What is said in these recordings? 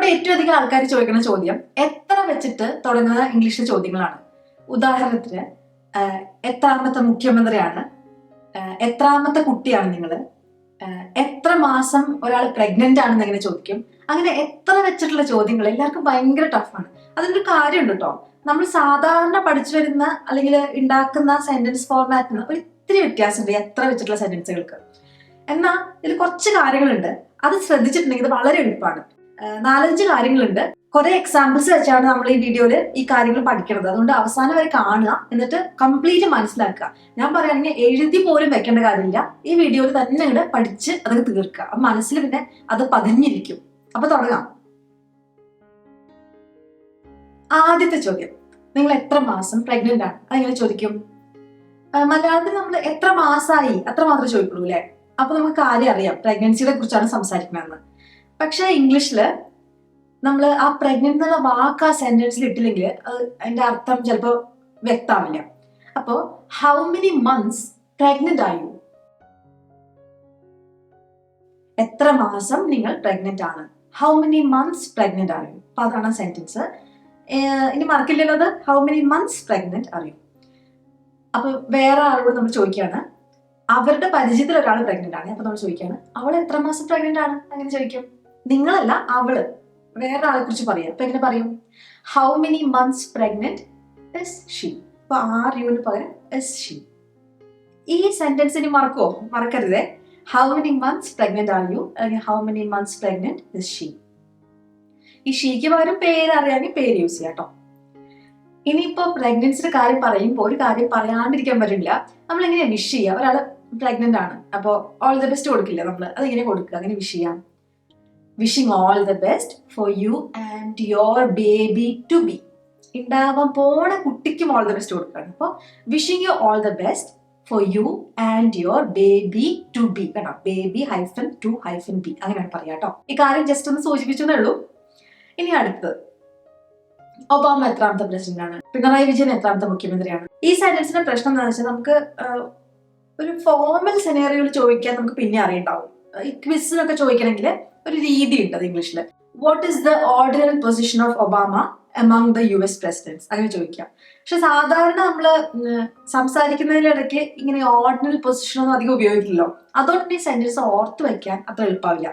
നമ്മളോട് ഏറ്റവും അധികം ആൾക്കാർ ചോദിക്കുന്ന ചോദ്യം എത്ര വെച്ചിട്ട് തുടങ്ങുന്ന ഇംഗ്ലീഷ് ചോദ്യങ്ങളാണ്. ഉദാഹരണത്തിന് എത്രാമത്തെ മുഖ്യമന്ത്രിയാണ്, എത്രാമത്തെ കുട്ടിയാണ് നിങ്ങൾ, എത്ര മാസം ഒരാൾ പ്രഗ്നന്റ് ആണെന്ന് എങ്ങനെ ചോദിക്കും. അങ്ങനെ എത്ര വെച്ചിട്ടുള്ള ചോദ്യങ്ങൾ എല്ലാവർക്കും ഭയങ്കര ടഫാണ്. അതിനൊരു കാര്യമുണ്ട് കേട്ടോ. നമ്മൾ സാധാരണ പഠിച്ചു വരുന്ന അല്ലെങ്കിൽ ഉണ്ടാക്കുന്ന സെന്റൻസ് ഫോർമാറ്റിന് ഒരു ഇത്തിരി വ്യത്യാസമുണ്ട് എത്ര വെച്ചിട്ടുള്ള സെന്റൻസുകൾക്ക്. എന്നാൽ ഇതിൽ കുറച്ച് കാര്യങ്ങളുണ്ട്, അത് ശ്രദ്ധിച്ചിട്ടുണ്ടെങ്കിൽ ഇത് വളരെ എളുപ്പമാണ്. 4-5 കാര്യങ്ങളുണ്ട്. കുറെ എക്സാമ്പിൾസ് വെച്ചാണ് നമ്മൾ ഈ വീഡിയോയിൽ ഈ കാര്യങ്ങൾ പഠിക്കുന്നത്. അതുകൊണ്ട് അവസാനം വരെ കാണുക, എന്നിട്ട് കംപ്ലീറ്റ് മനസ്സിലാക്കുക. ഞാൻ പറയുകയാണെങ്കിൽ എഴുതി പോലും വെക്കേണ്ട കാര്യമില്ല, ഈ വീഡിയോയിൽ തന്നെ ഇവിടെ പഠിച്ച് അതൊക്കെ തീർക്കുക. അപ്പൊ മനസ്സിൽ പിന്നെ അത് പതിഞ്ഞിരിക്കും. അപ്പൊ തുടങ്ങാം. ആദ്യത്തെ ചോദ്യം, നിങ്ങൾ എത്ര മാസം പ്രഗ്നന്റ് ആണ്? അതെങ്ങനെ ചോദിക്കും? മലയാളത്തിൽ നമ്മൾ എത്ര മാസമായി അത്ര മാത്രമേ ചോദിക്കുള്ളൂ അല്ലെ. അപ്പൊ നമുക്ക് കാര്യം അറിയാം, പ്രഗ്നൻസിയെ കുറിച്ചാണ് സംസാരിക്കണമെന്ന്. പക്ഷെ ഇംഗ്ലീഷില് നമ്മൾ ആ പ്രഗ്നന്റ് എന്നുള്ള വാക്ക് ആ സെന്റൻസിൽ ഇട്ടില്ലെങ്കിൽ അതിന്റെ അർത്ഥം ചിലപ്പോൾ വ്യക്തമാവില്ല. അപ്പോ how many months pregnant are U? എത്ര മാസം നിങ്ങൾ പ്രഗ്നന്റ് ആണ്? How many months pregnant are U? അപ്പൊ അതാണ് സെന്റൻസ്. ഇനി മറക്കില്ലല്ലോ അത്, how many months pregnant are U. അപ്പൊ വേറെ ആളോട് നമ്മൾ ചോദിക്കുകയാണ്, അവരുടെ പരിചയത്തിൽ ഒരാൾ പ്രഗ്നന്റ് ആണ്. അപ്പൊ നമ്മൾ ചോദിക്കുകയാണ്, അവൾ എത്ര മാസം പ്രഗ്നന്റ് ആണ്? അങ്ങനെ ചോദിക്കും. നിങ്ങളല്ല, അവള് വേറെ ആളെ കുറിച്ച് പറയാം. അപ്പൊ എങ്ങനെ പറയും? How many months pregnant is she. അപ്പൊ ആർ യുവിന് പകരം ഇസ് ഷീ. ഈ സെന്റൻസ് ഇനി മറക്കോ? മറക്കരുതേ. How many months pregnant are you അല്ലെങ്കിൽ how many months pregnant is she. ഈ ഷീക്ക് പകരം പേര് അറിയാമെങ്കിൽ പേര് യൂസ് ചെയ്യാം കേട്ടോ. ഇനിയിപ്പോ പ്രഗ്നൻസിയുടെ കാര്യം പറയുമ്പോൾ ഒരു കാര്യം പറയാണ്ടിരിക്കാൻ പറ്റില്ല. നമ്മൾ എങ്ങനെയാ വിഷ് ചെയ്യുക? ഒരാൾ പ്രഗ്നന്റ് ആണ്, അപ്പോ ഓൾ ദ ബെസ്റ്റ് കൊടുക്കില്ല നമ്മൾ, അതെങ്ങനെ കൊടുക്കുക? അങ്ങനെ വിഷ് ചെയ്യാം. Wishing all the best for you and your baby to be. ഉണ്ടാവാൻ പോണ കുട്ടിക്കും ഓൾ ദ ബെസ്റ്റ് കൊടുക്കുകയാണ്. അപ്പോൾ wishing you all the best for you and your baby to be. കേട്ടോ, ബേബി -2-B അങ്ങനെയാണ് പറയാം കേട്ടോ. ഈ കാര്യം ജസ്റ്റ് ഒന്ന് സൂചിപ്പിച്ചതേ ഉള്ളൂ. ഇനി അടുത്തത്, ഒബാമ എത്രാമത്തെ പ്രസിഡന്റ് ആണ്? പിണറായി വിജയൻ എത്രാമത്തെ മുഖ്യമന്ത്രിയാണ്? ഈ സെന്റൻസിന്റെ പ്രശ്നം എന്താണെന്ന് വെച്ചാൽ നമുക്ക് ഒരു ഫോർമൽ സെനേറിയോയിൽ ചോദിക്കാൻ നമുക്ക് പിന്നെ അറിയണ്ടാവും. ഈ ക്വിസിനൊക്കെ ചോദിക്കണമെങ്കിൽ ഒരു രീതി ഉണ്ട് അത് ഇംഗ്ലീഷിൽ. What is the ordinary position of Obama among the US presidents അങ്ങനെ ചോദിക്കാം. പക്ഷെ സാധാരണ നമ്മൾ സംസാരിക്കുന്നതിനിടയ്ക്ക് ഇങ്ങനെ ഓർഡിനറി പൊസിഷൻ ഒന്നും അധികം ഉപയോഗിക്കില്ലല്ലോ. അതുകൊണ്ട് ഈ സെന്റൻസ് ഓർത്ത് വെക്കാൻ അത്ര എളുപ്പമാവില്ല.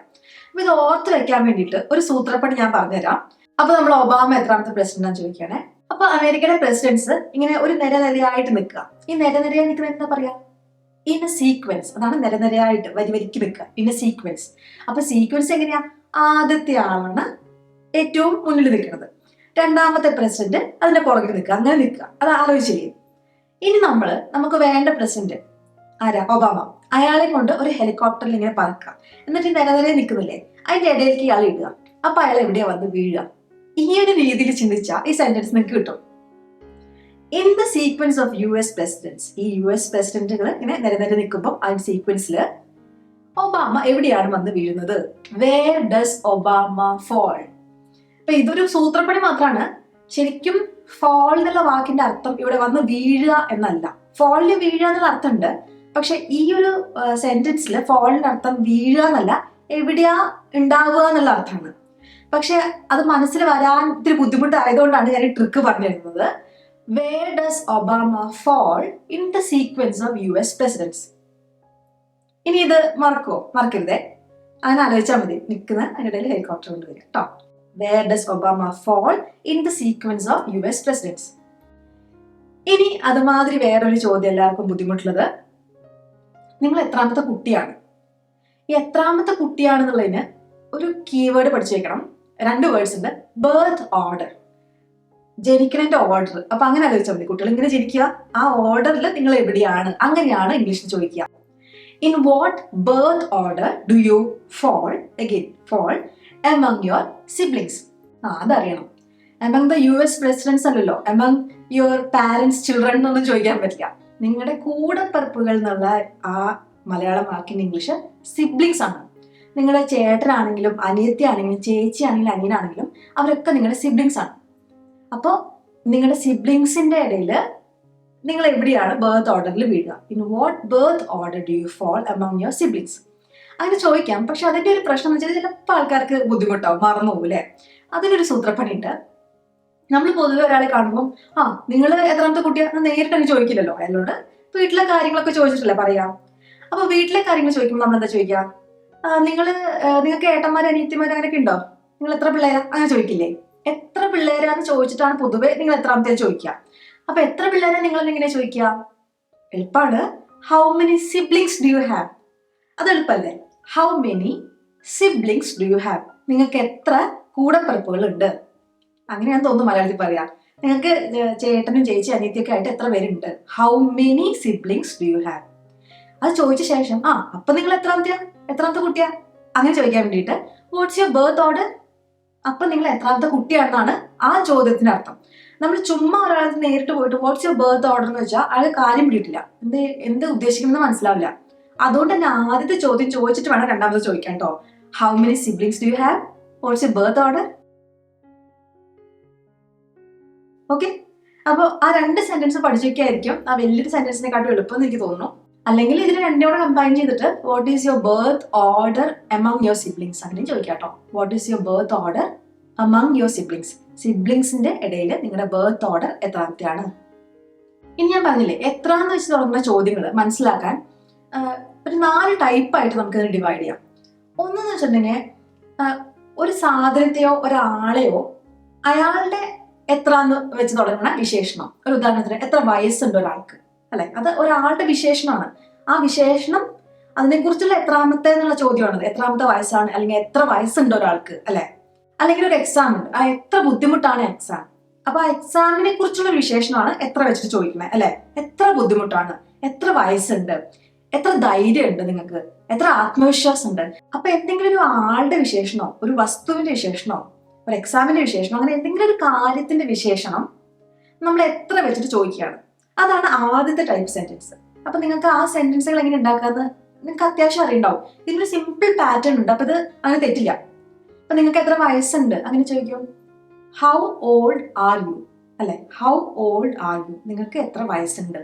അപ്പൊ ഇത് ഓർത്ത് വെക്കാൻ വേണ്ടിയിട്ട് ഒരു സൂത്രപ്പണി ഞാൻ പറഞ്ഞുതരാം. അപ്പൊ നമ്മൾ ഒബാമ എത്രാമത്തെ പ്രസിഡന്റ് ആണ് ചോദിക്കുകയാണെ. അപ്പൊ അമേരിക്കയുടെ പ്രസിഡന്റ്സ് ഇങ്ങനെ ഒരു നിരനിരയായിട്ട് നിൽക്കുക. ഈ നിരനിരയായി നിൽക്കുന്നത് എന്താ പറയാ? In A sequence. അതാണ് നിരനിരയായിട്ട് വരിക്ക് നിൽക്കുക, ഇൻ എ സീക്വൻസ്. അപ്പൊ സീക്വൻസ് എങ്ങനെയാ? ആദ്യത്തെ ആളാണ് ഏറ്റവും മുന്നിൽ നിൽക്കുന്നത്, രണ്ടാമത്തെ പ്രസിഡന്റ് അതിന്റെ പുറകിൽ നിൽക്കുക, അങ്ങനെ നിൽക്കുക. അത് ആലോചിച്ചില്ലേ? ഇനി നമുക്ക് വേണ്ട പ്രസിഡന്റ് ആരാ? ഒബാമ. അയാളെ കൊണ്ട് ഒരു ഹെലികോപ്റ്ററിൽ ഇങ്ങനെ പറക്കുക. എന്നിട്ട് നിരനിരയിൽ നിൽക്കുന്നില്ലേ, അതിന്റെ ഇടയിലേക്ക് ഇയാൾ ഇടുക. അപ്പൊ അയാൾ എവിടെയാ വന്ന് വീഴുക? ഈ ഒരു രീതിയിൽ ചിന്തിച്ചാൽ ഈ സെന്റൻസ് നിങ്ങൾക്ക് കിട്ടും. In the sequence of US presidents. ഈ US പ്രസിഡന്റുകൾ ഇങ്ങനെ നിരനിര നിൽക്കുമ്പോൾ ആ സീക്വൻസിൽ ഒബാമ എവിടെയാണ് വന്ന് വീഴുന്നത്? Where does Obama fall? അപ്പൊ ഇതൊരു സൂത്രപ്പണി മാത്രമാണ്. ശരിക്കും ഫോൾ എന്നുള്ള വാക്കിന്റെ അർത്ഥം ഇവിടെ വന്ന് വീഴുക എന്നല്ല. ഫോളിന് വീഴുക എന്നുള്ള അർത്ഥമുണ്ട്, പക്ഷെ ഈ ഒരു സെന്റൻസിൽ ഫോളിന്റെ അർത്ഥം വീഴുക എന്നല്ല, എവിടെയാ ഉണ്ടാവുക എന്നുള്ള അർത്ഥമാണ്. പക്ഷെ അത് മനസ്സിൽ വരാൻ ഇത്തിരി ബുദ്ധിമുട്ടായതുകൊണ്ടാണ് ഞാൻ ഈ ട്രിക്ക് പറഞ്ഞു തരുന്നത്. Where does Obama fall in the sequence of US presidents? ഇനി ഇത് മറക്കരുതേ. അങ്ങനെ ആലോചിച്ചാൽ മതി. നിൽക്കുന്ന അതിനിടയിൽ ഹെലികോപ്റ്റർ കൊണ്ടുവരിക കേട്ടോ. Where does Obama fall in the sequence of US presidents? ഇനി അതുമാതിരി വേറൊരു ചോദ്യം എല്ലാവർക്കും ബുദ്ധിമുട്ടുള്ളത്, നിങ്ങൾ എത്രാമത്തെ കുട്ടിയാണ്? ഈ എത്രാമത്തെ കുട്ടിയാണെന്നുള്ളതിന് ഒരു കീവേഡ് പഠിച്ചു വെക്കണം. 2 വേർഡ്സ് ഉണ്ട്. ബർത്ത് ഓർഡർ, ജനിക്കണതിന്റെ ഓർഡർ. അപ്പൊ അങ്ങനെ ആലോചിച്ചാൽ മതി. കുട്ടികൾ ഇങ്ങനെ ജനിക്കുക, ആ ഓർഡറിൽ നിങ്ങൾ എവിടെയാണ്, അങ്ങനെയാണ് ഇംഗ്ലീഷിൽ ചോദിക്കുക. In what birth order do you fall among your siblings? അതറിയണം. among the US presidents അല്ലല്ലോ, among your parents children എന്നൊന്നും ചോദിക്കാൻ പറ്റില്ല. നിങ്ങളുടെ കൂടപ്പിറപ്പുകൾ എന്നുള്ള ആ മലയാളം വാക്കിന്റെ ഇംഗ്ലീഷ് സിബ്ലിങ്സ് ആണ്. നിങ്ങളുടെ ചേട്ടനാണെങ്കിലും അനിയത്തി ആണെങ്കിലും ചേച്ചി ആണെങ്കിലും അനിയനാണെങ്കിലും അവരൊക്കെ നിങ്ങളുടെ സിബ്ലിങ്സ് ആണ്. അപ്പോൾ നിങ്ങളുടെ സിബ്ലിങ്സിന്റെ ഇടയിൽ നിങ്ങൾ എവിടെയാണ് ബർത്ത് ഓർഡറിൽ വീഴുക? In what birth order do you fall among your siblings? അങ്ങനെ ചോദിക്കാം. പക്ഷെ അതിന്റെ ഒരു പ്രശ്നം എന്ന് വെച്ചാൽ ചിലപ്പോൾ ആൾക്കാർക്ക് ബുദ്ധിമുട്ടാവും, മറന്നു പോകും അല്ലെ. അതിനൊരു സൂത്രപ്പണിയുണ്ട്. നമ്മൾ പൊതുവെ ഒരാളെ കാണുമ്പോൾ നിങ്ങൾ എത്രാമത്തെ കുട്ടിയാണെന്ന് നേരിട്ട് അങ്ങ് ചോദിക്കില്ലല്ലോ. അയാളോട് വീട്ടിലെ കാര്യങ്ങളൊക്കെ ചോദിച്ചിട്ടല്ലേ പറയാം. അപ്പൊ വീട്ടിലെ കാര്യങ്ങൾ ചോദിക്കുമ്പോൾ നമ്മൾ എന്താ ചോദിക്കുക? നിങ്ങൾക്ക് ഏട്ടന്മാര് അനിയത്തിമാര് അങ്ങനെയൊക്കെ ഉണ്ടോ? നിങ്ങൾ എത്ര പിള്ളേരാ അങ്ങനെ ചോദിക്കില്ലേ? എത്ര പിള്ളേരാന്ന് ചോദിച്ചിട്ടാണ് പൊതുവെ നിങ്ങൾ എത്രാമത്തെ ചോദിക്കുക. അപ്പൊ എത്ര പിള്ളേരാ നിങ്ങൾ എങ്ങനെ ചോദിക്കുക? എളുപ്പമാണ്. How many siblings do you have? അത് എളുപ്പല്ലേ? How many siblings do you have? നിങ്ങൾക്ക് എത്ര കൂടപ്പിറപ്പുകൾ ഉണ്ട്? അങ്ങനെയാന്ന് തോന്നുന്നു മലയാളത്തിൽ പറയാ. നിങ്ങൾക്ക് ചേട്ടനും ചേച്ചി അനിയത്തിയൊക്കെ ആയിട്ട് എത്ര പേരുണ്ട്? How many siblings do you have? അത് ചോദിച്ച ശേഷം അപ്പൊ നിങ്ങൾ എത്രാമത്തെ കുട്ടിയാ അങ്ങനെ ചോദിക്കാൻ വേണ്ടിയിട്ട് വാട്ട്സ് യുവർ ബർത്ത് ഓർഡർ? അപ്പൊ നിങ്ങൾ എത്രാമത്തെ കുട്ടിയാണെന്നാണ് ആ ചോദ്യത്തിന്റെ അർത്ഥം. നമ്മൾ ചുമ്മാ ഒരാൾക്ക് നേരിട്ട് പോയിട്ട് വാട്ട്സ് യുവർ ബർത്ത് ഓർഡർ എന്ന് വെച്ചാൽ അയാൾ കാര്യം പിടിയിട്ടില്ല, എന്ത് ഉദ്ദേശിക്കുന്നത് മനസ്സിലാവില്ല. അതുകൊണ്ട് തന്നെ ആദ്യത്തെ ചോദ്യം ചോദിച്ചിട്ട് വേണം രണ്ടാമത് ചോദിക്കാൻ കേട്ടോ. How many siblings do you have? What's your birth order? Okay. അപ്പോൾ ആ 2 സെന്റൻസ് പഠിച്ചു വെക്കായിരിക്കും ആ വലിയൊരു സെന്റൻസിനെക്കാട്ടും എളുപ്പം എന്ന് എനിക്ക് തോന്നുന്നു. അല്ലെങ്കിൽ ഇതിന് രണ്ടോടെ കമ്പൈൻ ചെയ്തിട്ട് what is your birth order among your siblings അങ്ങനെ ചോദിക്കാം കേട്ടോ. What is your birth order among your siblings? സിബ്ലിങ്സിന്റെ ഇടയിൽ നിങ്ങളുടെ ബർത്ത് ഓർഡർ എത്രാമത്തെയാണ്? ഇനി ഞാൻ പറഞ്ഞില്ലേ, എത്രാന്ന് വെച്ച് തുടങ്ങുന്ന ചോദ്യങ്ങൾ മനസ്സിലാക്കാൻ ഒരു 4 ടൈപ്പായിട്ട് നമുക്ക് ഡിവൈഡ് ചെയ്യാം. ഒന്നെന്ന് വെച്ചിട്ടുണ്ടെങ്കിൽ ഒരു സാധനത്തെയോ ഒരാളെയോ അയാളുടെ എത്രാന്ന് വെച്ച് തുടങ്ങുന്ന വിശേഷണം. ഒരു ഉദാഹരണത്തിന് എത്ര വയസ്സുണ്ട് ഒരാൾക്ക് അല്ലെ, അത് ഒരാളുടെ വിശേഷണമാണ്. ആ വിശേഷണം അതിനെക്കുറിച്ചുള്ള എത്രാമത്തെ എന്നുള്ള ചോദ്യമാണത്. എത്രാമത്തെ വയസ്സാണ്, അല്ലെങ്കിൽ എത്ര വയസ്സുണ്ട് ഒരാൾക്ക് അല്ലെ. അല്ലെങ്കിൽ ഒരു എക്സാം ഉണ്ട്, ആ എത്ര ബുദ്ധിമുട്ടാണ് എക്സാം. അപ്പൊ ആ എക്സാമിനെ കുറിച്ചുള്ള വിശേഷണമാണ് എത്ര വെച്ചിട്ട് ചോദിക്കുന്നത് അല്ലെ. എത്ര ബുദ്ധിമുട്ടാണ്, എത്ര വയസ്സുണ്ട്, എത്ര ധൈര്യം ഉണ്ട് നിങ്ങൾക്ക്, എത്ര ആത്മവിശ്വാസം ഉണ്ട്. അപ്പൊ എന്തെങ്കിലും ഒരു ആളുടെ വിശേഷണോ, ഒരു വസ്തുവിന്റെ വിശേഷണോ, ഒരു എക്സാമിന്റെ വിശേഷണം, അങ്ങനെ എന്തെങ്കിലും ഒരു കാര്യത്തിന്റെ വിശേഷണം നമ്മൾ എത്ര വെച്ചിട്ട് ചോദിക്കുകയാണ്. അതാണ് ആദ്യത്തെ ടൈപ്പ് സെന്റൻസ്. അപ്പൊ നിങ്ങൾക്ക് ആ സെന്റൻസുകൾ എങ്ങനെ ഉണ്ടാക്കാന്ന് നിങ്ങൾക്ക് അത്യാവശ്യം അറിയുണ്ടാവും. ഇതിനൊരു സിമ്പിൾ പാറ്റേൺ ഉണ്ട്, അപ്പൊ ഇത് അങ്ങനെ തെറ്റില്ല. അപ്പൊ നിങ്ങൾക്ക് എത്ര വയസ്സുണ്ട് അങ്ങനെ ചോദിക്കും. ഹൗ ഓൾഡ് ആർ യു അല്ലെ. How old are U? നിങ്ങൾക്ക് എത്ര വയസ്സുണ്ട്.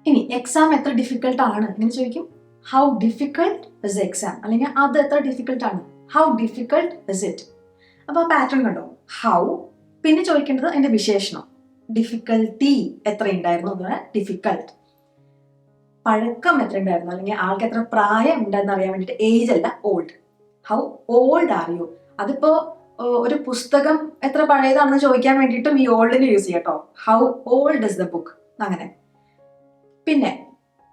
ഇനി എക്സാം എത്ര ഡിഫിക്കൽട്ട് ആണ് ഇങ്ങനെ ചോദിക്കും. How difficult is exam? അല്ലെങ്കിൽ അത് എത്ര ഡിഫിക്കൽട്ട് ആണ്? How difficult is it? അപ്പൊ ആ പാറ്റേൺ കണ്ടോ. ഹൗ, പിന്നെ ചോദിക്കേണ്ടത് അതിന്റെ വിശേഷണം. ഡിഫിക്കൽട്ടി എത്ര ഉണ്ടായിരുന്നു എന്ന് പറഞ്ഞാൽ ഡിഫിക്കൽട്ട്. പഴക്കം എത്ര ഉണ്ടായിരുന്നു, അല്ലെങ്കിൽ ആൾക്ക് എത്ര പ്രായം ഉണ്ടെന്ന് അറിയാൻ വേണ്ടിയിട്ട് ഏജ് അല്ല, old. How old are U? അതിപ്പോ ഒരു പുസ്തകം എത്ര പഴയതാണെന്ന് ചോദിക്കാൻ വേണ്ടിയിട്ടും ഈ ഓൾഡിനെ യൂസ് ചെയ്യാം കേട്ടോ. How old is the book അങ്ങനെ. പിന്നെ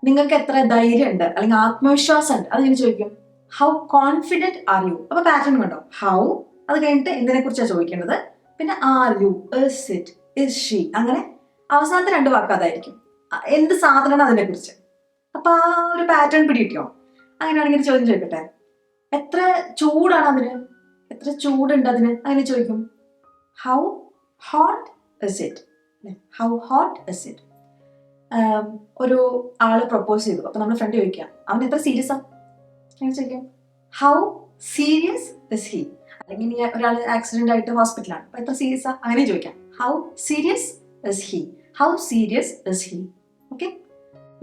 നിങ്ങൾക്ക് എത്ര ധൈര്യം ഉണ്ട് അല്ലെങ്കിൽ ആത്മവിശ്വാസം ഉണ്ട് അതിങ്ങനെ ചോദിക്കും. How confident are you? അപ്പൊ പാറ്റേൺ കണ്ടോ. ഹൗ, അത് കഴിഞ്ഞിട്ട് എന്തിനെ കുറിച്ചാണ് ചോദിക്കേണ്ടത്, പിന്നെ are you, is it, is she, അങ്ങനെ അവസാനത്തെ 2 വാക്ക് അതായിരിക്കും. എന്ത് സാധനമാണ് അതിനെ കുറിച്ച്. അപ്പൊ ആ ഒരു പാറ്റേൺ പിടികിട്ടിയോ? അങ്ങനെയാണെങ്കിൽ ചോദ്യം ചോദിക്കട്ടെ. എത്ര ചൂടാണ് അതിന്, എത്ര ചൂടുണ്ട് അതിന് അങ്ങനെ ചോദിക്കും. How hot is it? How hot is it? ഒരു ആള് പ്രപ്പോസ് ചെയ്തു, അപ്പൊ നമ്മുടെ ഫ്രണ്ട് ചോദിക്കാം അവൻ എത്ര സീരിയസ് ആ അങ്ങനെ ചോദിക്കും. How serious is he? അല്ലെങ്കിൽ ഒരാൾ ആക്സിഡന്റ് ആയിട്ട് ഹോസ്പിറ്റലാണ്, അപ്പൊ എത്ര സീരിയസ് ആ അങ്ങനെ ചോദിക്കാം. How serious is he? How serious is he? Okay.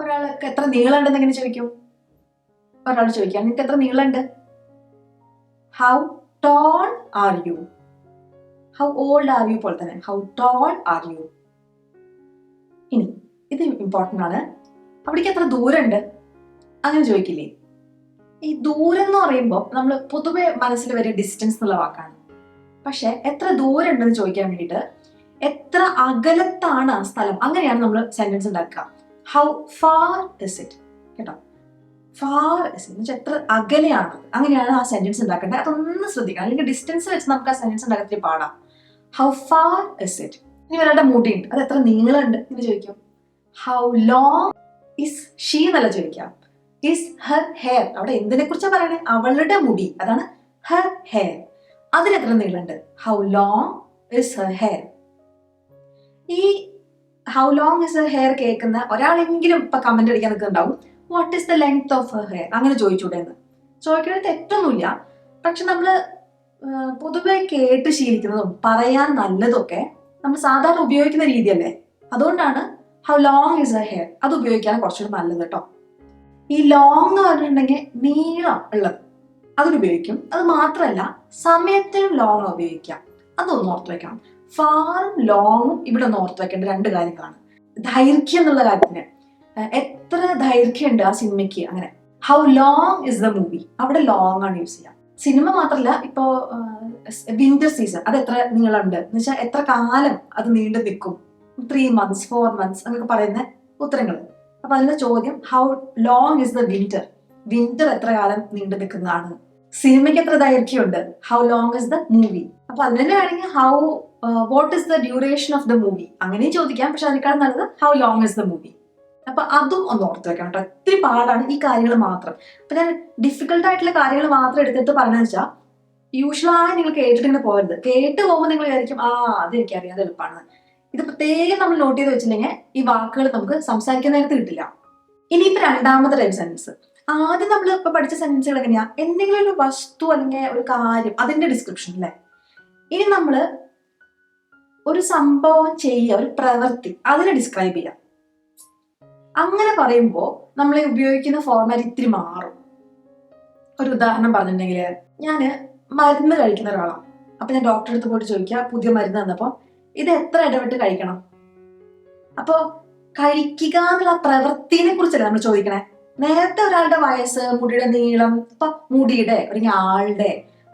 ഒരാൾക്ക് എത്ര നീളമുണ്ടെന്ന് എങ്ങനെ ചോദിക്കും. ഒരാൾ ചോദിക്കാം നിങ്ങൾക്ക് എത്ര നീളമുണ്ട്. How tall are you? How old are you പോലെ തന്നെ ഹൗ ടോൾ ആർ യു. ഇനി ഇത് ഇമ്പോർട്ടൻ്റ് ആണ്. അവിടേക്ക് എത്ര ദൂരമുണ്ട് അങ്ങനെ ചോദിക്കില്ലേ. ഈ ദൂരം എന്ന് പറയുമ്പോൾ നമ്മൾ പൊതുവെ മനസ്സിൽ വരിക ഡിസ്റ്റൻസ് എന്നുള്ള വാക്കാണ്. പക്ഷെ എത്ര ദൂരം ഉണ്ടെന്ന് ചോദിക്കാൻ വേണ്ടിയിട്ട് എത്ര അകലത്താണ് ആ സ്ഥലം അങ്ങനെയാണ് നമ്മൾ സെന്റൻസ് ഉണ്ടാക്കുക. How far is it? കേട്ടോ, ഫാർ ഇസ് ഇറ്റ് എന്ന് വെച്ചാൽ എത്ര അകലെയാണ്, അങ്ങനെയാണ് ആ സെന്റൻസ് ഉണ്ടാക്കേണ്ടത്. അതൊന്ന് ശ്രദ്ധിക്കണം, അല്ലെങ്കിൽ ഡിസ്റ്റൻസ് വെച്ച് നമുക്ക് ആ സെന്റൻസ് ഉണ്ടാക്കത്തിൽ പാടാം. How far is it? ഇനി ഒരാളുടെ മുടിയുണ്ട്, അത് എത്ര നീളമുണ്ട് എന്ന് ചോദിക്കും. ഹൗ ലോങ് ഇസ് ഷീ എന്നല്ല ചോദിക്കാം. Is her hair? അവിടെ എന്തിനെ കുറിച്ചാണ് പറയണേ? അവളുടെ മുടി, അതാണ് ഹെർ ഹെയർ. അതിനെത്ര നീളമുണ്ട്? How long is her hair? ഈ how long is her hair കേൾക്കുന്ന ഒരാളെങ്കിലും ഇപ്പൊ കമന്റ് അടിക്കാൻ നിൽക്കുന്നുണ്ടാവും. What is the length of her hair? അങ്ങനെ ചോദിച്ചൂടെ എന്ന്. ചോദിക്കുന്നത് തെറ്റൊന്നുമില്ല, പക്ഷെ നമ്മള് പൊതുവെ കേട്ട് ശീലിക്കുന്നതും പറയാൻ നല്ലതൊക്കെ നമ്മൾ സാധാരണ ഉപയോഗിക്കുന്ന രീതിയല്ലേ. അതുകൊണ്ടാണ് how long is her hair അത് ഉപയോഗിക്കാൻ കുറച്ചുകൂടി നല്ലത് കേട്ടോ. ഈ ലോങ് എന്ന് പറഞ്ഞിട്ടുണ്ടെങ്കിൽ നീളം ഉള്ളത് അതിനുപയോഗിക്കും. അത് മാത്രമല്ല സമയത്തിനും ലോങ് ഉപയോഗിക്കാം. അതൊന്ന് ഓർത്ത് വെക്കണം. ഫാറും ലോങ്ങും ഇവിടെ ഒന്ന് ഓർത്ത് വെക്കേണ്ട രണ്ട് കാര്യങ്ങളാണ്. ദൈർഘ്യം എന്നുള്ള കാര്യത്തിന് എത്ര ദൈർഘ്യമുണ്ട് ആ സിനിമയ്ക്ക്, അങ്ങനെ how long is the movie, അവിടെ ലോങ് ആണ് യൂസ് ചെയ്യാം. സിനിമ മാത്രമല്ല, ഇപ്പോ വിന്റർ സീസൺ അത് എത്ര നീളമുണ്ട് എന്ന് വെച്ചാൽ എത്ര കാലം അത് നീണ്ടു നിൽക്കും, 3 months 4 months എന്നൊക്കെ പറയുന്ന ഉത്തരങ്ങൾ. അപ്പൊ അതിന്റെ ചോദ്യം how long is the winter, winter എത്ര കാലം നീണ്ടു നിൽക്കുന്നതാണ്. സിനിമയ്ക്ക് എത്ര ദൈർഘ്യമുണ്ട്, how long is the movie. അപ്പൊ അതിനെ വേണമെങ്കിൽ how what is the duration of the movie അങ്ങനെയും ചോദിക്കാം. പക്ഷെ അതിനേക്കാളും നല്ലത് how long is the movie. അപ്പൊ അതും ഒന്ന് ഓർത്ത് വെക്കണം കേട്ടോ. ഒത്തിരി പാടാണ് ഈ കാര്യങ്ങൾ മാത്രം. അപ്പൊ ഞാൻ ഡിഫിക്കൽട്ട് ആയിട്ടുള്ള കാര്യങ്ങൾ മാത്രം എടുത്തിട്ട് പറഞ്ഞതെന്ന് വെച്ചാൽ യൂഷ്വലായി നിങ്ങൾ കേട്ടിട്ട് ഇങ്ങനെ പോകരുത്. കേട്ട് പോകുമ്പോൾ നിങ്ങൾ വിചാരിക്കും അത് എനിക്കറിയാം, അത് എളുപ്പമാണ്. ഇത് പ്രത്യേകം നമ്മൾ നോട്ട് ചെയ്ത് വെച്ചില്ലെങ്കിൽ ഈ വാക്കുകൾ നമുക്ക് സംസാരിക്കാൻ നേരത്ത് കിട്ടില്ല. ഇനിയിപ്പോ രണ്ടാമത്തെ ടൈപ്പ് സെന്റൻസ്. ആദ്യം നമ്മൾ ഇപ്പൊ പഠിച്ച സെന്റൻസുകൾ എങ്ങനെയാ, എന്തെങ്കിലും ഒരു വസ്തു അല്ലെങ്കിൽ ഒരു കാര്യം അതിന്റെ ഡിസ്ക്രിപ്ഷൻ അല്ലേ. ഇനി നമ്മള് ഒരു സംഭവം ചെയ്യുക, ഒരു പ്രവൃത്തി അതിനെ ഡിസ്ക്രൈബ് ചെയ്യാം. അങ്ങനെ പറയുമ്പോൾ നമ്മൾ ഉപയോഗിക്കുന്ന ഫോർമാറ്റ് ഇത്തിരി മാറും. ഒരു ഉദാഹരണം പറഞ്ഞിട്ടുണ്ടെങ്കിൽ, ഞാന് മരുന്ന് കഴിക്കുന്ന ഒരാളാണ്. അപ്പൊ ഞാൻ ഡോക്ടറെ അടുത്ത് പോയിട്ട് ചോദിക്കുക, പുതിയ മരുന്ന് തന്നപ്പോ ഇത് എത്ര ഇടവിട്ട് കഴിക്കണം. അപ്പൊ കഴിക്കുക എന്നുള്ള പ്രവൃത്തിനെ കുറിച്ചല്ലേ നമ്മൾ ചോദിക്കണേ. നേരത്തെ ഒരാളുടെ വയസ്സ്, മുടിയുടെ നീളം, ഇപ്പൊ മുടിയുടെ അല്ലെങ്കിൽ ആളുടെ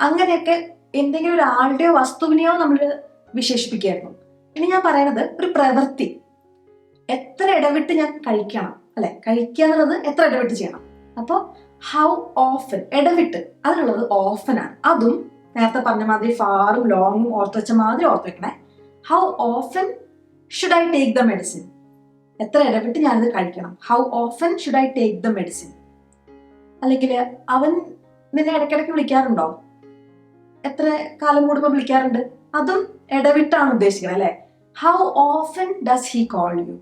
അങ്ങനെയൊക്കെ എന്തെങ്കിലും ഒരാളുടെയോ വസ്തുവിനെയോ നമ്മൾ വിശേഷിപ്പിക്കായിരുന്നു. ഇനി ഞാൻ പറയണത് ഒരു പ്രവൃത്തി, എത്ര ഇടവിട്ട് ഞാൻ കഴിക്കണം അല്ലെ. കഴിക്കുക എന്നുള്ളത് എത്ര ഇടവിട്ട് ചെയ്യണം. അപ്പൊ ഹൗ ഓഫൻ, ഇടവിട്ട് അതിനുള്ളത് ഓഫൻ ആണ്. അതും നേരത്തെ പറഞ്ഞ മാതിരി ഫാറും ലോങ്ങും ഓർത്ത് വെച്ച മാതിരി ഓർത്ത് വെക്കണേ. How often should I take the medicine, എത്ര ഇടവിട്ട് ഞാനിത് കഴിക്കണം. How often should I take the medicine. അല്ലെങ്കിൽ അവൻ നിന്നെ ഇടയ്ക്കിടയ്ക്ക് വിളിക്കാറുണ്ടോ, എത്ര കാലം കൂടുമ്പോൾ വിളിക്കാറുണ്ട്. അതും ഇടവിട്ടാണ് ഉദ്ദേശിക്കുന്നത് അല്ലെ. How often does he call you,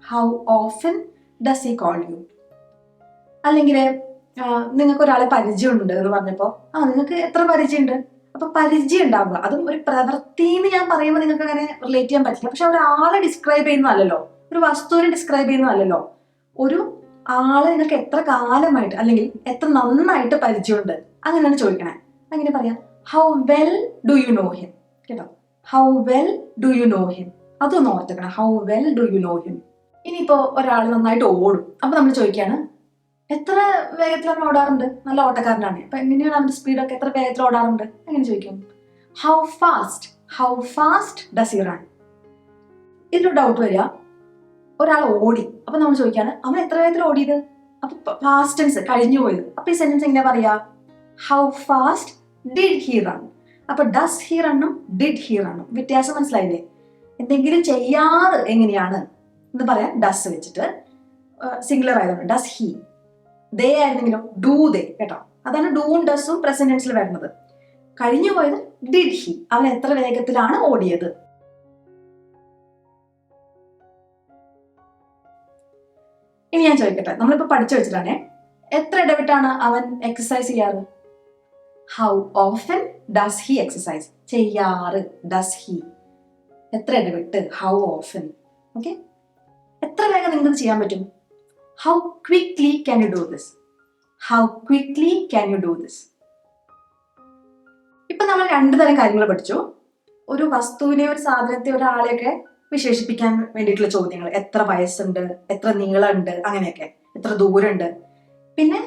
how often does he call you. അല്ലെങ്കിൽ നിങ്ങൾക്ക് ഒരാളെ പരിചയമുണ്ട് എന്ന് പറഞ്ഞപ്പോ നിങ്ങൾക്ക് എത്ര പരിചയമുണ്ട്. അപ്പൊ പരിചയം ഉണ്ടാവുക, അതും ഒരു പ്രവൃത്തി എന്ന് ഞാൻ പറയുമ്പോൾ നിങ്ങൾക്ക് അങ്ങനെ റിലേറ്റ് ചെയ്യാൻ പറ്റില്ല. പക്ഷെ ഒരാളെ ഡിസ്ക്രൈബ് ചെയ്യുന്നതല്ലോ, ഒരു വസ്തുവിനെ ഡിസ്ക്രൈബ് ചെയ്യുന്നതല്ലോ. ഒരു ആളെ നിങ്ങൾക്ക് എത്ര കാലമായിട്ട് അല്ലെങ്കിൽ എത്ര നന്നായിട്ട് പരിചയമുണ്ട് അങ്ങനെയാണ് ചോദിക്കണേ. അങ്ങനെ പറയാം how well do you know him. കേട്ടോ, how well do you know him, അതൊന്ന് ഓർത്തിക്കണം. How well do you know him. ഇനിയിപ്പോ ഒരാൾ നന്നായിട്ട് ഓടും. അപ്പൊ നമ്മൾ ചോദിക്കാണ് എത്ര വേഗത്തിലാണ് ഓടാറുണ്ട്, നല്ല ഓട്ടക്കാരനാണ്, അപ്പൊ എങ്ങനെയാണ് അവന്റെ സ്പീഡൊക്കെ, എത്ര വേഗത്തിൽ ഓടാറുണ്ട് എങ്ങനെ ചോദിക്കും. How fast does he run. ഇതിലൊരു ഡൗട്ട് വരിക, ഒരാൾ ഓടി, അപ്പൊ നമ്മൾ ചോദിക്കാണ് അവൻ എത്ര വേഗത്തിൽ ഓടിയത്. അപ്പൊ പാസ്റ്റ് ടെൻസ്, കഴിഞ്ഞു പോയത്. അപ്പൊ ഈ സെന്റൻസ് എങ്ങനെ പറയാ, how fast did he run. അപ്പൊ ഡസ് ഹി റണ്ണും ഡിഡ് ഹി റണ്ണും വ്യത്യാസം മനസ്സിലായില്ലേ. എന്തെങ്കിലും ചെയ്യാറ് എങ്ങനെയാണ് എന്ന് പറയാൻ ഡസ് വെച്ചിട്ട്, സിംഗുലർ ആയതുകൊണ്ട് ഡസ് ഹി. ദേ ആയിരുന്നെങ്കിലോ ഡൂ ദേ. കേട്ടോ, അതാണ് ഡൂവും ഡസും പ്രസന്റ് ടെൻസിൽ വരുന്നത്. കഴിഞ്ഞു പോയത് ഡിഡ് ഹി, അവൻ എത്ര വേഗത്തിലാണ് ഓടിയത്. ഇനി ഞാൻ ചോദിക്കട്ടെ, നമ്മളിപ്പോ പഠിച്ചു വെച്ചിട്ടാണേ, എത്ര ഇടവിട്ടാണ് അവൻ എക്സസൈസ് ചെയ്യാറ്. How often does he exercise. ചെയ്യാറ് ഡസ് ഹി, എത്ര ഇടവിട്ട് ഹൗ ഓഫൻ. ഓക്കെ, എത്ര വേഗം നിങ്ങൾക്ക് ചെയ്യാൻ പറ്റും. How quickly can you do this, how quickly can you do this. ഇപ്പൊ നമ്മൾ രണ്ടു തരം കാര്യങ്ങൾ പഠിച്ചു. ഒരു വസ്തുവിനെ, ഒരു സാധനത്തെ, ഒരാളെയൊക്കെ വിശേഷിപ്പിക്കാൻ വേണ്ടിയിട്ടുള്ള ചോദ്യങ്ങൾ. എത്ര വയസ്സുണ്ട്, എത്ര നീളമുണ്ട്, അങ്ങനെയൊക്കെ, എത്ര ദൂരമുണ്ട്. പിന്നെ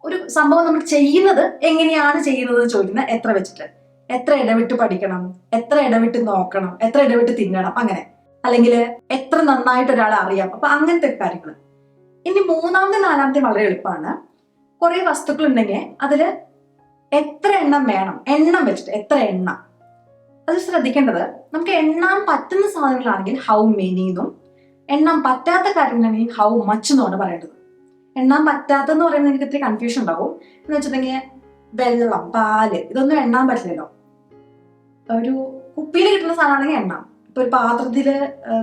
ഒരു സംഭവം നമ്മൾ ചെയ്യുന്നത് എങ്ങനെയാണ് ചെയ്യുന്നത് ചോദിക്കുന്നത് എത്ര വെച്ചിട്ട്. എത്ര ഇടവിട്ട് പഠിക്കണം, എത്ര ഇടവിട്ട് നോക്കണം, എത്ര ഇടവിട്ട് തിന്നണം, അങ്ങനെ. അല്ലെങ്കിൽ എത്ര നന്നായിട്ട് ഒരാളെ അറിയാം. അപ്പൊ അങ്ങനത്തെ കാര്യങ്ങൾ. ഇനി മൂന്നാമത്തെ നാലാമത്തെ വളരെ എളുപ്പമാണ്. കുറെ വസ്തുക്കൾ ഉണ്ടെങ്കിൽ അതില് എത്ര എണ്ണം വേണം, എണ്ണം വെച്ചിട്ട് എത്ര എണ്ണം. അത് ശ്രദ്ധിക്കേണ്ടത്, നമുക്ക് എണ്ണാൻ പറ്റുന്ന സാധനങ്ങളാണെങ്കിൽ ഹൗ മെനി എന്നും, എണ്ണാൻ പറ്റാത്ത കാര്യങ്ങളാണെങ്കിൽ ഹൗ മച്ച് എന്നുമാണ് പറയേണ്ടത്. എണ്ണാൻ പറ്റാത്തെന്ന് പറയുന്നത് എനിക്ക് ഇത്തിരി കൺഫ്യൂഷൻ ഉണ്ടാവും. എന്ന് വെച്ചിട്ടുണ്ടെങ്കിൽ വെള്ളം, പാല്, ഇതൊന്നും എണ്ണാൻ പറ്റില്ലല്ലോ. ഒരു കുപ്പിയിൽ കിട്ടുന്ന സാധനമാണെങ്കിൽ എണ്ണാം. ഇപ്പൊ ഒരു പാത്രത്തില്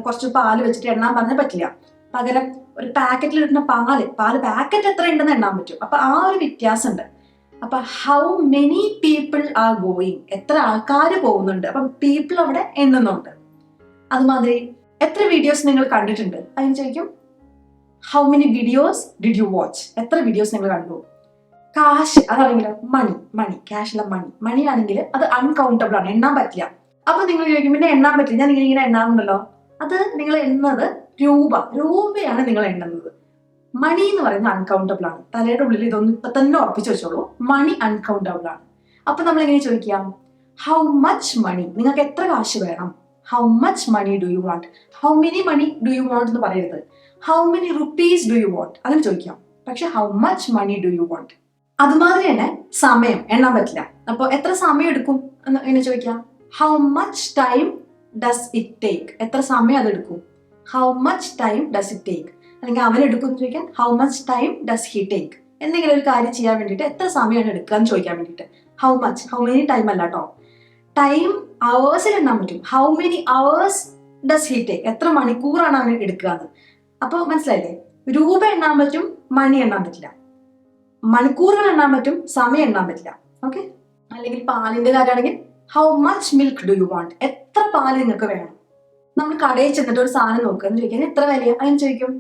കുറച്ച് പാല് വെച്ചിട്ട് എണ്ണാൻ പറഞ്ഞാൽ പറ്റില്ല. പകരം ഒരു പാക്കറ്റിൽ കിട്ടുന്ന പാല് പാക്കറ്റ് എത്ര ഉണ്ടെന്ന് എണ്ണാൻ പറ്റും. അപ്പൊ ആ ഒരു വ്യത്യാസം ഉണ്ട്. അപ്പൊ how many people are going, എത്ര ആൾക്കാർ പോകുന്നുണ്ട്. അപ്പൊ പീപ്പിൾ അവിടെ എണ്ണുന്നുണ്ട്. അതുമാതിരി എത്ര വീഡിയോസ് നിങ്ങൾ കണ്ടിട്ടുണ്ട് അതിന് ചോദിക്കും how many videos did you watch? എത്ര വീഡിയോസ് നിങ്ങൾ കണ്ടു? കാശ്, അതാണെങ്കിൽ മണി ക്യാഷ് അല്ല മണി ആണെങ്കിൽ അത് അൺകൗണ്ടബിൾ ആണ്, എണ്ണാൻ പറ്റില്ല. അപ്പൊ നിങ്ങൾ ചോദിക്കും പിന്നെ എണ്ണാൻ പറ്റില്ല, ഞാൻ ഇങ്ങനെ എണ്ണാറുണ്ടല്ലോ. അത് നിങ്ങൾ എണ്ണുന്നത് രൂപയാണ് നിങ്ങൾ എണ്ണുന്നത്. മണി എന്ന് പറയുന്നത് അൺകൗണ്ടബിൾ ആണ്. തലയുടെ ഉള്ളിൽ ഇതൊന്നും ഇപ്പൊ തന്നെ ഉറപ്പിച്ചു വെച്ചോളൂ, മണി അൺകൗണ്ടബിൾ ആണ്. അപ്പൊ നമ്മൾ എങ്ങനെ ചോദിക്കാം? ഹൗ മച്ച് മണി, നിങ്ങൾക്ക് എത്ര കാശ് വേണം? How much money do you want? How many money do you want എന്ന് പറയരുത്. How many rupees do you want അങ്ങനെ ചോദിക്കാം. പക്ഷെ how much money do you want. അതുമാതിരി തന്നെ സമയം എണ്ണാൻ പറ്റില്ല. അപ്പൊ എത്ര സമയം എടുക്കും എന്ന് എങ്ങനെ ചോദിക്കാം? How much time does it take? എത്ര സമയം അത് എടുക്കും? How much time does it take. അല്ലെങ്കിൽ അവൻ എടുക്കും എന്ന് ചോദിക്കാൻ how much time does he take. എന്തെങ്കിലും ഒരു കാര്യം ചെയ്യാൻ വേണ്ടിയിട്ട് എത്ര സമയമാണ് എടുക്കുക എന്ന് ചോദിക്കാൻ വേണ്ടിയിട്ട് how much, how many time അല്ല കേട്ടോ. ടൈം അവേഴ്സിൽ എണ്ണാൻ പറ്റും. How many hours does he take, എത്ര മണിക്കൂറാണ് അവന് എടുക്കുക എന്ന്. അപ്പോൾ മനസ്സിലായില്ലേ? രൂപ എണ്ണാൻ പറ്റും, മണി എണ്ണാൻ പറ്റില്ല. മണിക്കൂറുകൾ എണ്ണാൻ പറ്റും, സമയം എണ്ണാൻ പറ്റില്ല. ഓക്കെ. അല്ലെങ്കിൽ പാലിന്റെ കാര്യമാണെങ്കിൽ how much milk do you want? എത്ര പാല് നിങ്ങൾക്ക് വേണം? നമ്മൾ കടയിൽ ചെന്നിട്ട് ഒരു സാധനം നോക്കുക എന്ന് ചോദിക്കാൻ എത്ര വിലയാ അതിന് ചോദിക്കും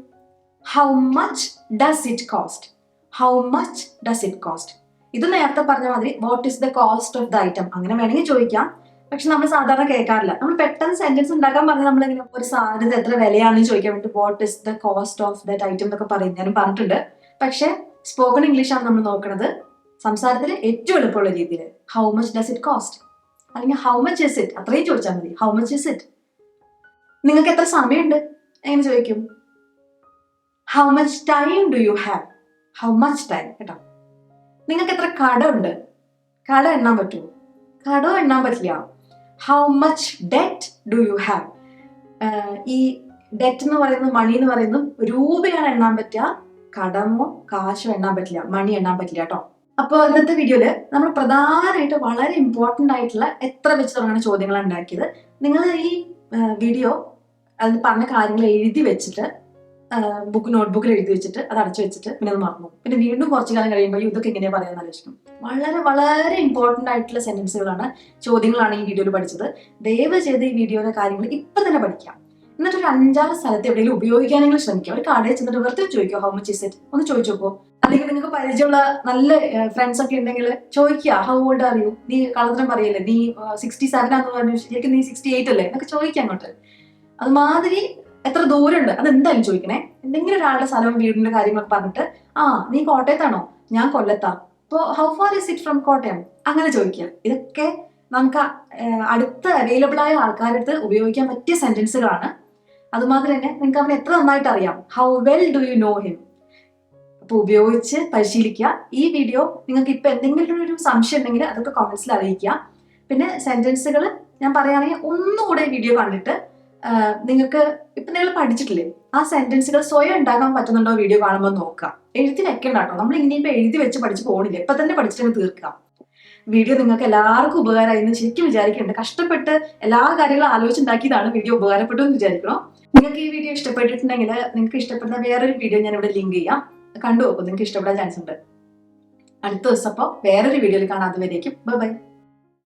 how much does it cost? How much does it cost? ഇത് നേരത്തെ പറഞ്ഞ മാതിരി what is the cost of the item അങ്ങനെ വേണമെങ്കിൽ ചോദിക്കാം. പക്ഷെ നമ്മൾ സാധാരണ കേൾക്കാറില്ല. നമ്മൾ പെട്ടെന്ന് സെന്റൻസ് ഉണ്ടാക്കാൻ പറഞ്ഞാൽ നമ്മളിങ്ങനെ ഒരു സാധനത്തിന് എത്ര വിലയാണെന്ന് ചോദിക്കാൻ വേണ്ടി what is the cost of that item എന്നൊക്കെ പറയും. ഞാനും പറഞ്ഞിട്ടുണ്ട്. പക്ഷെ സ്പോക്കൺ ഇംഗ്ലീഷാണ് നമ്മൾ നോക്കുന്നത്. സംസാരത്തിൽ ഏറ്റവും എളുപ്പമുള്ള രീതിയിൽ how much does it cost അല്ലെങ്കിൽ ഹൗ മച്ച് ഇസ് ഇറ്റ്, അത്രയും ചോദിച്ചാൽ മതി. How much is it? നിങ്ങൾക്ക് എത്ര സമയമുണ്ട് എങ്ങനെ ചോദിക്കും? How much time do you have? How much time കേട്ടോ. നിങ്ങൾക്ക് എത്ര കട ഉണ്ട്? കട എണ്ണാൻ പറ്റുമോ? കടം എണ്ണാൻ പറ്റില്ല. How much debt do you have? ഈ ഡെറ്റ് എന്ന് പറയുന്നത് മണി എന്ന് പറയുന്നത് രൂപയാണ് എണ്ണാൻ പറ്റുക, കടമോ കാശോ എണ്ണാൻ പറ്റില്ല, മണി എണ്ണാൻ പറ്റില്ല കേട്ടോ. അപ്പോൾ ഇന്നത്തെ വീഡിയോയില് നമ്മൾ പ്രധാനമായിട്ട് വളരെ ഇമ്പോർട്ടൻ്റ് ആയിട്ടുള്ള എത്ര വെച്ച് തുടങ്ങുന്ന ചോദ്യങ്ങളാണ് ഉണ്ടാക്കിയത്. നിങ്ങൾ ഈ വീഡിയോ അതിൽ പറഞ്ഞ കാര്യങ്ങൾ എഴുതി വെച്ചിട്ട് നോട്ട്ബുക്കിൽ എഴുതി വെച്ചിട്ട് അത് അടച്ചു വെച്ചിട്ട് പിന്നെ അത് മറന്നു. പിന്നെ വീണ്ടും കുറച്ചു കാലം കഴിയുമ്പോൾ ഇതൊക്കെ എങ്ങനെയാ പറയാൻ ആലോചിക്കും. വളരെ വളരെ ഇമ്പോർട്ടൻ്റ് ആയിട്ടുള്ള സെന്റൻസുകളാണ്, ചോദ്യങ്ങളാണ് ഈ വീഡിയോയിൽ പഠിച്ചത്. ദയവ് ചെയ്ത് ഈ വീഡിയോയിലെ കാര്യങ്ങൾ ഇപ്പം തന്നെ പഠിക്കാം. എന്നിട്ട് ഒരു 5-6 സ്ഥലത്ത് എവിടെയെങ്കിലും ഉപയോഗിക്കാനെങ്കിലും ശ്രമിക്കുക. ഒരു കടയിൽ ചെന്നിട്ട് വെറുതെ ചോദിക്കുക ഹൗ മച്ച് ഇസ് ഇറ്റ് ഒന്ന് ചോദിച്ചു നോക്കോ. അല്ലെങ്കിൽ നിങ്ങൾക്ക് പരിചയമുള്ള നല്ല ഫ്രണ്ട്സ് ഒക്കെ ഉണ്ടെങ്കിൽ ചോദിക്കുക ഹൗ ഓൾഡ് ആർ യു? നീ കളത്രം പറയല്ലേ, നീ 67 ആണെന്ന് പറഞ്ഞു, ശരിക്കും നീ 68 അല്ലേ എന്നൊക്കെ ചോദിക്കുക അങ്ങോട്ട്. അതുമാതിരി എത്ര ദൂരമുണ്ട് അതെന്തായാലും ചോദിക്കണേ. എന്തെങ്കിലും ഒരാളുടെ സ്ഥലവും വീടിന്റെ കാര്യങ്ങളൊക്കെ പറഞ്ഞിട്ട് നീ കോട്ടയത്താണോ? ഞാൻ കൊല്ലത്താ, അപ്പോൾ how far is it from Kottayam അങ്ങനെ ചോദിക്കുക. ഇതൊക്കെ നമുക്ക് അടുത്ത അവൈലബിൾ ആയ ആൾക്കാരുടെ അടുത്ത് ഉപയോഗിക്കാൻ പറ്റിയ സെന്റൻസുകളാണ്. അതുമാതിരി തന്നെ നിങ്ങൾക്ക് അവനെ എത്ര നന്നായിട്ട് അറിയാം? How well do you know him? അപ്പൊ ഉപയോഗിച്ച് പരിശീലിക്കുക. ഈ വീഡിയോ നിങ്ങൾക്ക് ഇപ്പൊ എന്തെങ്കിലും ഒരു സംശയം ഉണ്ടെങ്കിൽ അതൊക്കെ കമന്റ്സിൽ അറിയിക്കുക. പിന്നെ സെന്റൻസുകൾ ഞാൻ പറയുകയാണെങ്കിൽ ഒന്നുകൂടെ വീഡിയോ കണ്ടിട്ട് നിങ്ങൾക്ക് ഇപ്പൊ നിങ്ങൾ പഠിച്ചിട്ടില്ലേ ആ സെന്റൻസുകൾ സ്വയം ഉണ്ടാക്കാൻ പറ്റുന്നുണ്ടോ വീഡിയോ കാണുമ്പോൾ നോക്കുക. എഴുതി വെക്കണ്ട കേട്ടോ. നമ്മൾ ഇനിയിപ്പോ എഴുതി വെച്ച് പഠിച്ച് പോകണില്ല, ഇപ്പൊ തന്നെ പഠിച്ചിട്ട് തീർക്കാം. വീഡിയോ നിങ്ങൾക്ക് എല്ലാവർക്കും ഉപകാരമായി എന്ന് ശരിക്കും വിചാരിക്കുന്നുണ്ട്. കഷ്ടപ്പെട്ട് എല്ലാ കാര്യങ്ങളും ആലോചിച്ചുണ്ടാക്കിയതാണ്. വീഡിയോ ഉപകാരപ്പെട്ടു എന്ന് വിചാരിക്കണം. നിങ്ങൾക്ക് ഈ വീഡിയോ ഇഷ്ടപ്പെട്ടിട്ടുണ്ടെങ്കിൽ നിങ്ങൾക്ക് ഇഷ്ടപ്പെടുന്ന വേറൊരു വീഡിയോ ഞാൻ ഇവിടെ ലിങ്ക് ചെയ്യാം, കണ്ടു നോക്കും. നിങ്ങൾക്ക് ഇഷ്ടപ്പെടാൻ ചാൻസ് ഉണ്ട്. അടുത്ത ദിവസം അപ്പോൾ വേറൊരു വീഡിയോയിൽ കാണാം. അതുവരേക്കും ബൈ ബൈ.